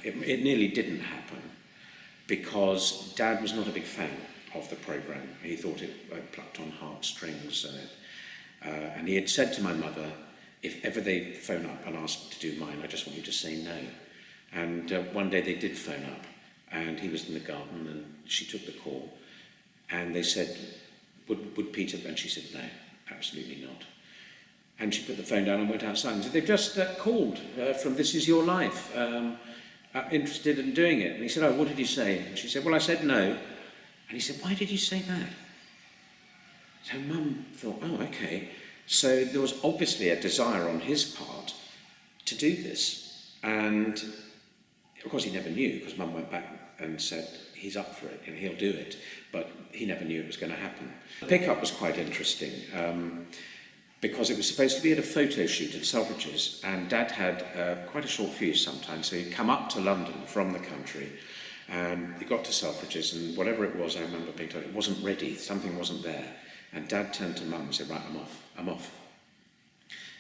it nearly didn't happen because Dad was not a big fan of the programme. He thought it plucked on heartstrings, and he had said to my mother, if ever they phone up and ask to do mine, I just want you to say no. And one day they did phone up, and he was in the garden, and she took the call, and they said, would Peter, and she said, no, absolutely not. And she put the phone down and went outside and said, they've just called from This Is Your Life, interested in doing it. And he said, oh, what did you say? And she said, well, I said no. And he said, why did you say that? So Mum thought, oh, okay. So there was obviously a desire on his part to do this. And of course he never knew, because Mum went back and said, he's up for it, and he'll do it. But he never knew it was going to happen. The pickup was quite interesting, because it was supposed to be at a photo shoot at Selfridges, and Dad had quite a short fuse sometimes, so he'd come up to London from the country, and he got to Selfridges, and whatever it was, I remember being told, it wasn't ready, something wasn't there. And Dad turned to Mum and said, right, I'm off.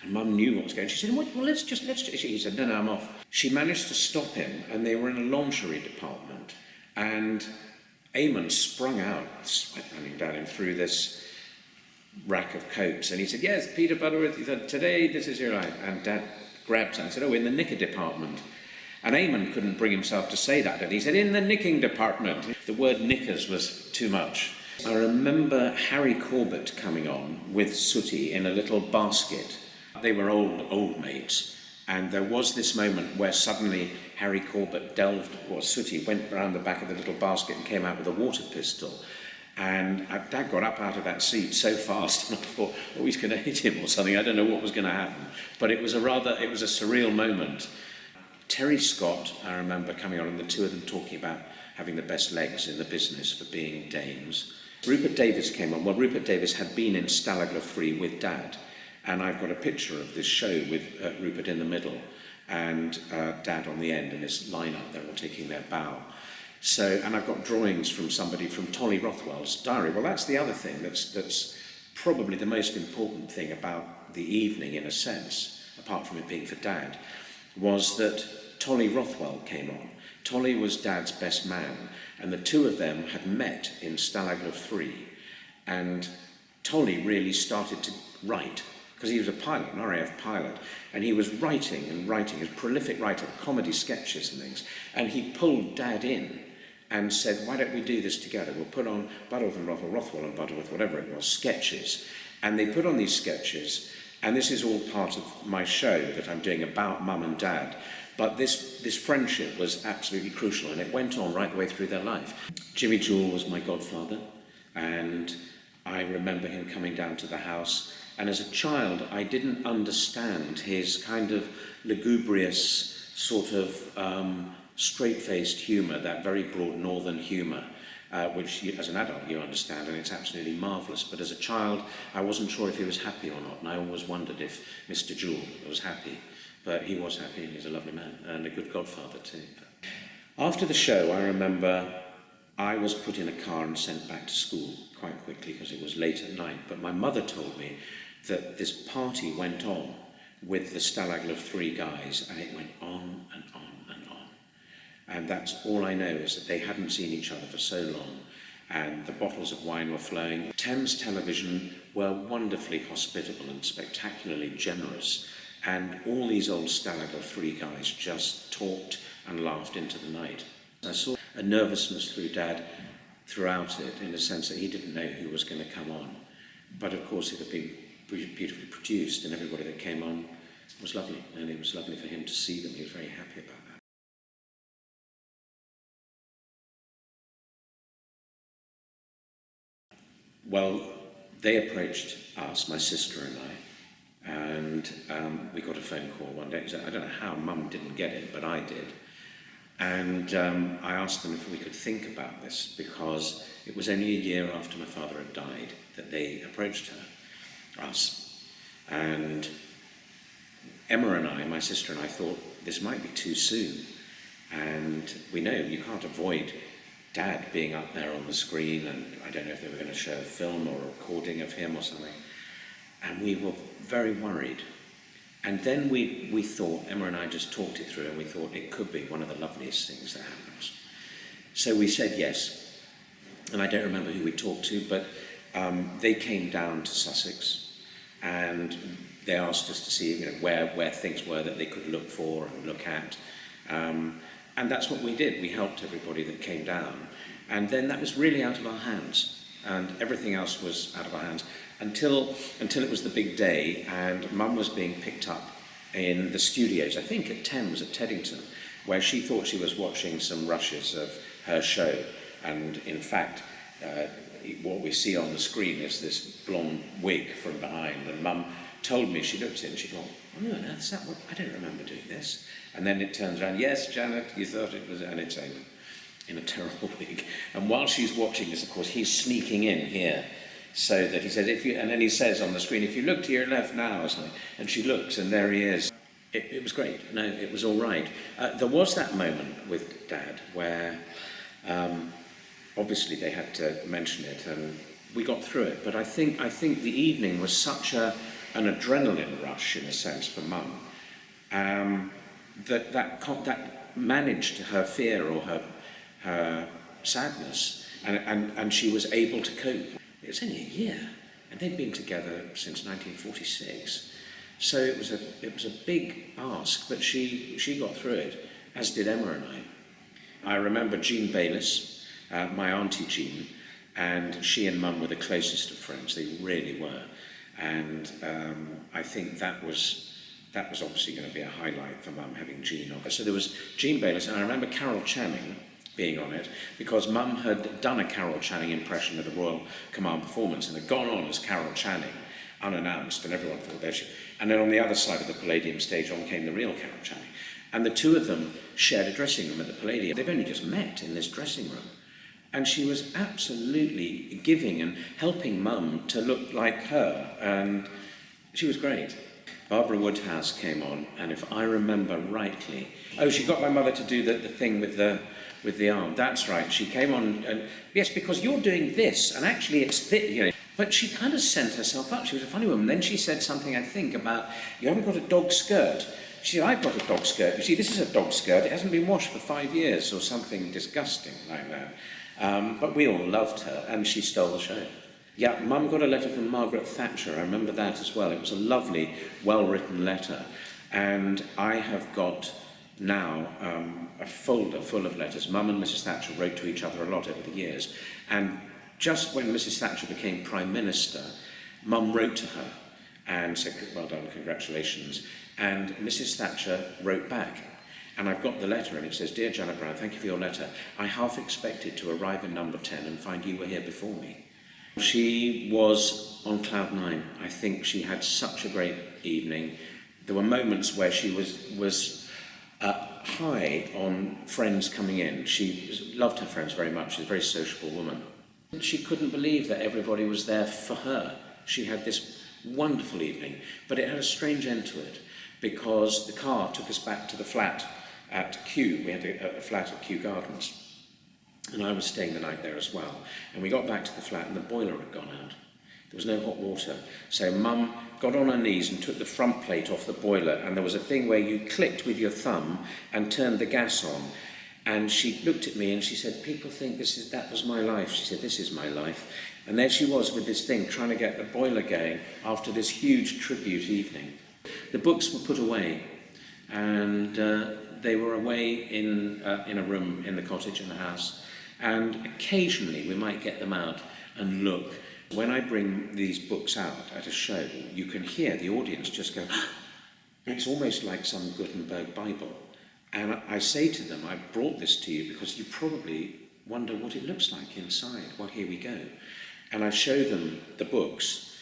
And Mum knew what was going on. She said, well, let's just, he said, no, I'm off. She managed to stop him, and they were in a lingerie department, and Eamonn sprung out, sweat running down him through this rack of coats, and he said, yes, Peter Butterworth, he said, today this is your life. And Dad grabbed him and said, oh, in the knicker department. And Eamonn couldn't bring himself to say that, and he said, in the nicking department. The word knickers was too much. I remember Harry Corbett coming on with Sooty in a little basket. They were old mates, and there was this moment where suddenly Harry Corbett Sooty went around the back of the little basket and came out with a water pistol. And Dad got up out of that seat so fast, and I thought, oh, he's going to hit him or something. I don't know what was going to happen. But it was a surreal moment. Terry Scott, I remember coming on, and the two of them talking about having the best legs in the business for being dames. Rupert Davis came on. Well, Rupert Davis had been in Stalag Luft 3 with Dad, and I've got a picture of this show with Rupert in the middle and Dad on the end, and this line-up, they're all taking their bow. So, and I've got drawings from somebody from Tolly Rothwell's diary. Well, that's the other thing that's probably the most important thing about the evening, in a sense, apart from it being for Dad, was that Tolly Rothwell came on. Tolly was Dad's best man, and the two of them had met in Stalag Luft 3, and Tolly really started to write, because he was a pilot, an RAF pilot, and he was writing, he was a prolific writer of comedy sketches and things, and he pulled Dad in and said, why don't we do this together? We'll put on Butterworth and Rothwell and Butterworth, whatever it was, sketches. And they put on these sketches, and this is all part of my show that I'm doing about Mum and Dad. But this friendship was absolutely crucial, and it went on right the way through their life. Jimmy Jewell was my godfather, and I remember him coming down to the house. And as a child, I didn't understand his kind of lugubrious, sort of straight-faced humour, that very broad northern humour, which as an adult you understand, and it's absolutely marvellous. But as a child, I wasn't sure if he was happy or not, and I always wondered if Mr. Jewell was happy. But he was happy, and he's a lovely man, and a good godfather too. After the show, I remember I was put in a car and sent back to school quite quickly because it was late at night. But my mother told me that this party went on with the Stalag Luft 3 guys, and it went on and on and on. And that's all I know, is that they hadn't seen each other for so long, and the bottles of wine were flowing. Thames Television were wonderfully hospitable and spectacularly generous, and all these old Stalag Luft 3 guys just talked and laughed into the night. I saw a nervousness through Dad throughout it, in the sense that he didn't know who was going to come on. But of course it had been beautifully produced, and everybody that came on was lovely, and it was lovely for him to see them. He was very happy about that. Well, they approached us, my sister and I, and we got a phone call one day. I don't know how Mum didn't get it, but I did. And I asked them if we could think about this, because it was only a year after my father had died that they approached us. And Emma and I, my sister and I, thought this might be too soon. And we know you can't avoid Dad being up there on the screen, and I don't know if they were going to show a film or a recording of him or something. And we were very worried. And then we thought, Emma and I just talked it through, and we thought it could be one of the loveliest things that happens. So we said yes, and I don't remember who we talked to, but they came down to Sussex, and they asked us to see, you know, where things were that they could look for and look at. And that's what we did. We helped everybody that came down. And then that was really out of our hands. And everything else was out of our hands until it was the big day, and Mum was being picked up in the studios, I think at Thames, at Teddington, where she thought she was watching some rushes of her show. And in fact, what we see on the screen is this blonde wig from behind. And Mum told me, she looked at it and she thought, oh no, that's that what, I don't remember doing this. And then it turns around, yes, Janet, you thought it was, and it's Eamonn in a terrible wig. And while she's watching this, of course, he's sneaking in here, so that he says, and then he says on the screen, if you look to your left now, or something, and she looks, and there he is. It was great. No, it was all right. There was that moment with Dad where, obviously they had to mention it, and we got through it. But I think the evening was such an adrenaline rush, in a sense, for Mum, that managed her fear or her sadness, and she was able to cope. It was only a year, and they'd been together since 1946. So it was a big ask, but she got through it, as did Emma and I. I remember Jean Bayliss, my auntie Jean, and she and Mum were the closest of friends. They really were, and I think that was obviously going to be a highlight for Mum, having Jean on. So there was Jean Bayliss, and I remember Carol Channing being on it, because Mum had done a Carol Channing impression at a Royal Command performance and had gone on as Carol Channing, unannounced, and everyone thought there she... And then on the other side of the Palladium stage, on came the real Carol Channing. And the two of them shared a dressing room at the Palladium. They've only just met in this dressing room. And she was absolutely giving and helping Mum to look like her, and she was great. Barbara Woodhouse came on, and if I remember rightly... Oh, she got my mother to do the thing with the arm. That's right. She came on, and yes, because you're doing this, and actually it's this, you know. But she kind of sent herself up. She was a funny woman. Then she said something, I think, about, you haven't got a dog skirt. She said, I've got a dog skirt. You see, this is a dog skirt. It hasn't been washed for 5 years, or something disgusting like that. But we all loved her, and she stole the show. Yeah, Mum got a letter from Margaret Thatcher. I remember that as well. It was a lovely, well-written letter. And I have got now a folder full of letters. Mum and Mrs. Thatcher wrote to each other a lot over the years. And just when Mrs. Thatcher became Prime Minister, Mum wrote to her and said, well done, congratulations. And Mrs. Thatcher wrote back. And I've got the letter, and it says, Dear Janet Brown, thank you for your letter. I half expected to arrive in number 10 and find you were here before me. She was on cloud nine. I think she had such a great evening. There were moments where she was high on friends coming in. She loved her friends very much. She's a very sociable woman. She couldn't believe that everybody was there for her. She had this wonderful evening, but it had a strange end to it, because the car took us back to the flat at Kew. We had a flat at Kew Gardens, and I was staying the night there as well. And we got back to the flat, and the boiler had gone out. There was no hot water. So Mum got on her knees and took the front plate off the boiler, and there was a thing where you clicked with your thumb and turned the gas on. And she looked at me and she said, people think that was my life. She said, this is my life. And there she was with this thing, trying to get the boiler going after this huge tribute evening. The books were put away, and they were away in a room in the cottage, in the house. And occasionally we might get them out and look. When I bring these books out at a show, you can hear the audience just go, it's almost like some Gutenberg Bible. And I say to them, I brought this to you because you probably wonder what it looks like inside. Well, here we go. And I show them the books,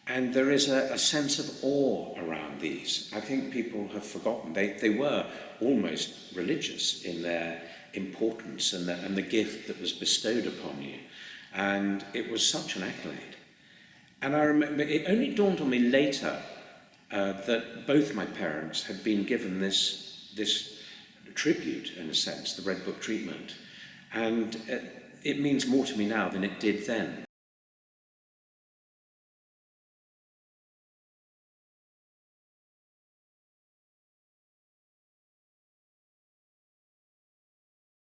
and there is a sense of awe around these. I think people have forgotten. They were almost religious in their importance and the gift that was bestowed upon you. And it was such an accolade. And I remember, it only dawned on me later that both my parents had been given this tribute, in a sense, the Red Book treatment. And it means more to me now than it did then.